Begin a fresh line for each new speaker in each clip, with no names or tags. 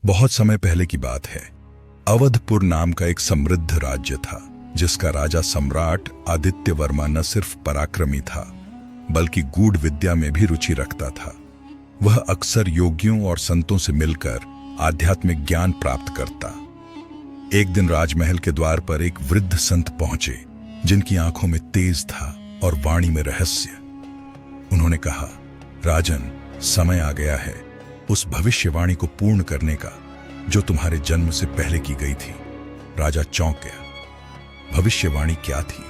बहुत समय पहले की बात है। अवधपुर नाम का एक समृद्ध राज्य था, जिसका राजा सम्राट आदित्य वर्मा न सिर्फ पराक्रमी था, बल्कि गूढ़ विद्या में भी रुचि रखता था। वह अक्सर योगियों और संतों से मिलकर आध्यात्मिक ज्ञान प्राप्त करता। एक दिन राजमहल के द्वार पर एक वृद्ध संत पहुंचे, जिनकी आंखों में तेज था और वाणी में रहस्य। उन्होंने कहा, राजन, समय आ गया है उस भविष्यवाणी को पूर्ण करने का जो तुम्हारे जन्म से पहले की गई थी। राजा चौंक गया। भविष्यवाणी क्या थी?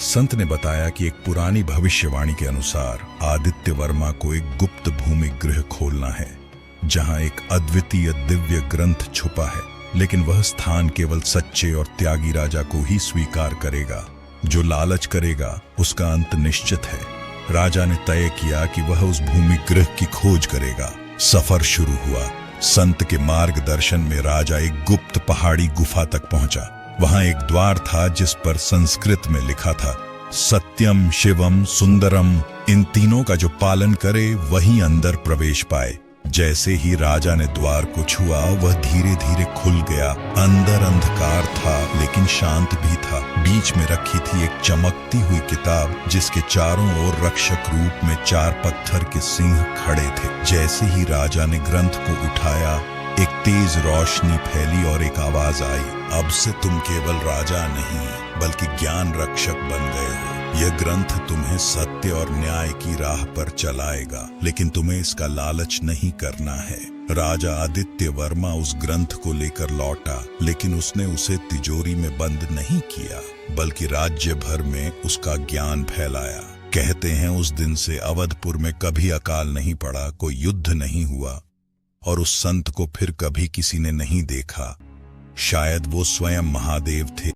संत ने बताया कि एक पुरानी भविष्यवाणी के अनुसार आदित्य वर्मा को एक गुप्त भूमि गृह खोलना है, जहां एक अद्वितीय दिव्य ग्रंथ छुपा है, लेकिन वह स्थान केवल सच्चे और त्यागी राजा को ही स्वीकार करेगा। जो लालच करेगा उसका अंत निश्चित है। राजा ने तय किया कि वह उस भूमि गृह की खोज करेगा। सफर शुरू हुआ। संत के मार्गदर्शन में राजा एक गुप्त पहाड़ी गुफा तक पहुंचा। वहां एक द्वार था जिस पर संस्कृत में लिखा था, सत्यम शिवम सुंदरम। इन तीनों का जो पालन करे वही अंदर प्रवेश पाए। जैसे ही राजा ने द्वार को छुआ, वह धीरे धीरे खुल गया। अंदर अंधकार था, लेकिन शांत भी था। बीच में रखी थी एक चमकती हुई किताब, जिसके चारों ओर रक्षक रूप में 4 पत्थर के सिंह खड़े थे। जैसे ही राजा ने ग्रंथ को उठाया, एक तेज रोशनी फैली और एक आवाज आई, अब से तुम केवल राजा नहीं, बल्कि ज्ञान रक्षक बन गए हो। यह ग्रंथ तुम्हें सत्य और न्याय की राह पर चलाएगा, लेकिन तुम्हें इसका लालच नहीं करना है। राजा आदित्य वर्मा उस ग्रंथ को लेकर लौटा, लेकिन उसने उसे तिजोरी में बंद नहीं किया, बल्कि राज्य भर में उसका ज्ञान फैलाया। कहते हैं उस दिन से अवधपुर में कभी अकाल नहीं पड़ा, कोई युद्ध नहीं हुआ, और उस संत को फिर कभी किसी ने नहीं देखा। शायद वो स्वयं महादेव थे।